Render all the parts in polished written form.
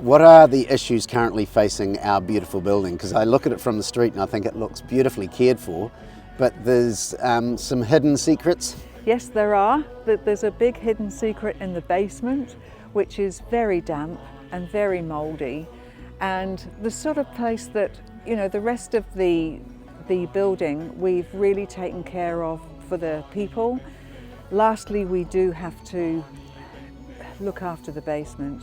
What are the issues currently facing our beautiful building? Because I look at it from the street and I think it looks beautifully cared for, but there's some hidden secrets. Yes, there are. There's a big hidden secret in the basement, which is very damp and very mouldy, and the sort of place that, you know, the rest of the building we've really taken care of for the people. Lastly, we do have to look after the basement.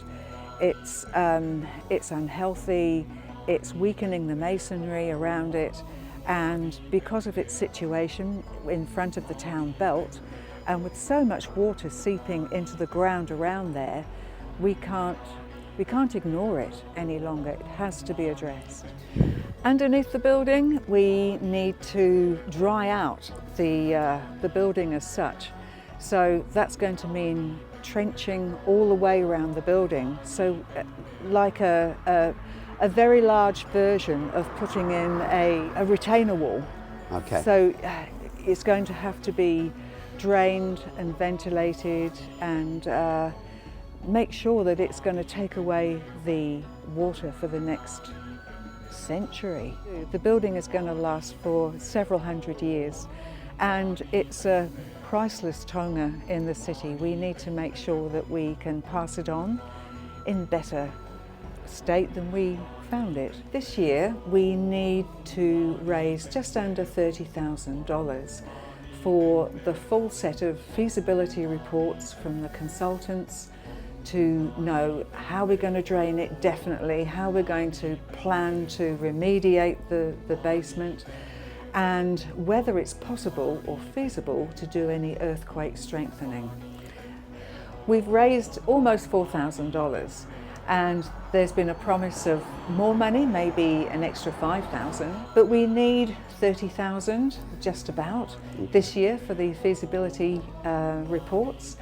It's unhealthy, it's weakening the masonry around it, and because of its situation in front of the town belt, and with so much water seeping into the ground around there, we can't ignore it any longer. It has to be addressed. Underneath the building, we need to dry out the building as such. So that's going to mean trenching all the way around the building. So like a very large version of putting in a retainer wall. Okay. So it's going to have to be drained and ventilated and make sure that it's going to take away the water for the next century. The building is going to last for several hundred years, and it's a priceless tonga in the city. We need to make sure that we can pass it on in better state than we found it. This year we need to raise just under $30,000 for the full set of feasibility reports from the consultants, to know how we're going to drain it definitely, how we're going to plan to remediate the basement, and whether it's possible or feasible to do any earthquake strengthening. We've raised almost $4,000, and there's been a promise of more money, maybe an extra $5,000, but we need $30,000 just about this year for the feasibility reports.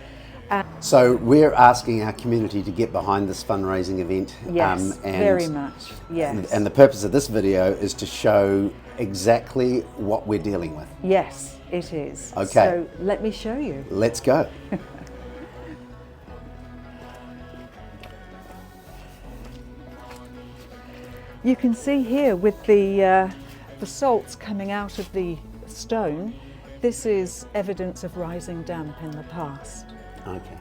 So we're asking our community to get behind this fundraising event. Yes, very much, yes. And the purpose of this video is to show exactly what we're dealing with. Yes, it is. Okay. So let me show you. Let's go. You can see here with the salts coming out of the stone, this is evidence of rising damp in the past. Okay.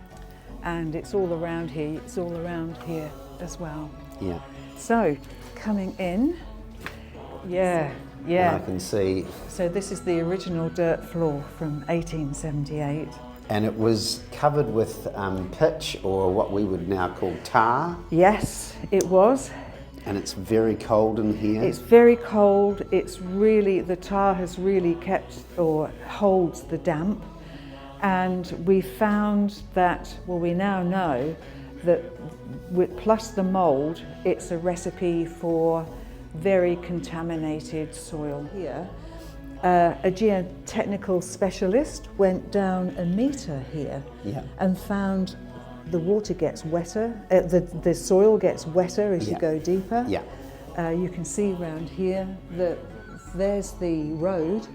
And it's all around here, it's all around here as well. Yeah. So, coming in, yeah. And I can see. So this is the original dirt floor from 1878. And it was covered with pitch, or what we would now call tar. Yes, it was. And it's very cold in here. It's very cold. It's really, the tar has really kept or holds the damp. And we found that, well, we now know that plus the mould, it's a recipe for very contaminated soil here. A geotechnical specialist went down a metre here and found the water gets wetter, the soil gets wetter as you go deeper. Yeah. You can see around here that there's the road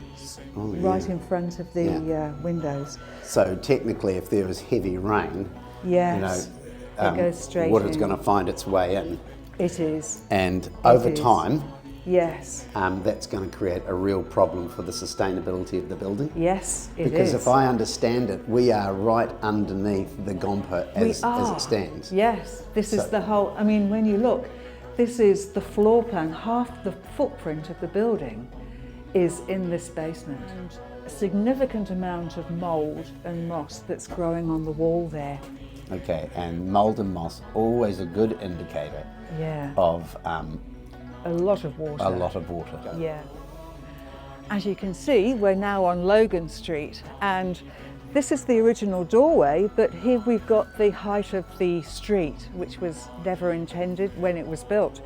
right in front of the windows. So technically, if there was heavy rain, yes, it goes straight water's in. going to find its way in. It is. And over time, yes, that's going to create a real problem for the sustainability of the building. Yes, it is. Because if I understand it, we are right underneath the gompa as it stands. Yes, this is the whole, I mean, when you look, this is the floor plan. Half the footprint of the building is in this basement. And a significant amount of mould and moss that's growing on the wall there. Okay, and mould and moss, always a good indicator of a lot of water. A lot of water. Yeah. As you can see, we're now on Logan Street, and this is the original doorway, but here we've got the height of the street, which was never intended when it was built.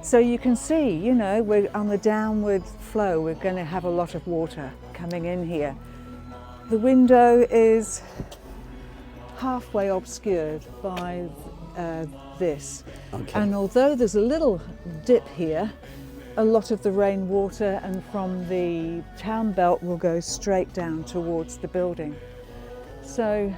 So you can see, you know, we're on the downward flow, we're going to have a lot of water coming in here. The window is halfway obscured by this. Okay. And although there's a little dip here, a lot of the rainwater and from the town belt will go straight down towards the building. So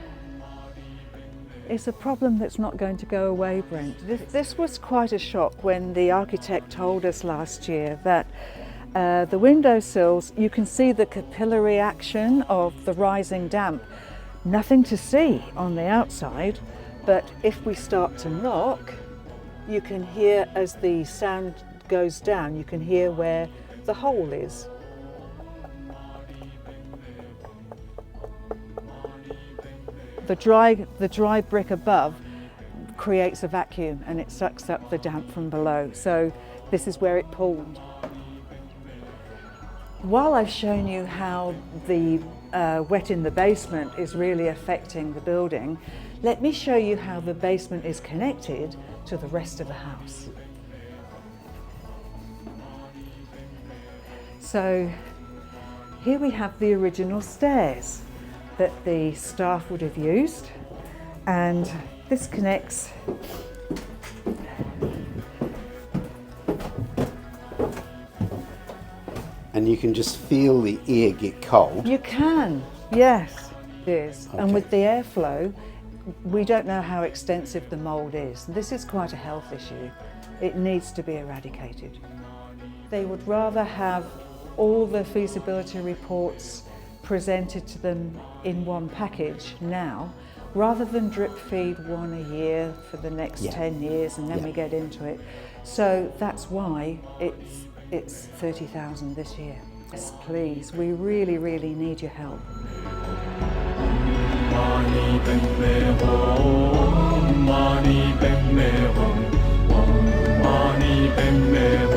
It's a problem that's not going to go away, Brent. This was quite a shock when the architect told us last year that the windowsills, you can see the capillary action of the rising damp. Nothing to see on the outside, but if we start to knock, you can hear as the sound goes down, you can hear where the hole is. The dry brick above creates a vacuum and it sucks up the damp from below. So this is where it pooled. While I've shown you how the wet in the basement is really affecting the building, let me show you how the basement is connected to the rest of the house. So here we have the original stairs that the staff would have used, and this connects and you can just feel the air get cold. You can, yes, it is. Okay. And with the airflow, we don't know how extensive the mould is. This is quite a health issue. It needs to be eradicated. They would rather have all the feasibility reports presented to them in one package now, rather than drip feed one a year for the next 10 years and then we get into it. So that's why it's 30,000 this year. Yes, please, we really, really need your help. Mani Padme Hum, Mani Padme Hum, Mani Padme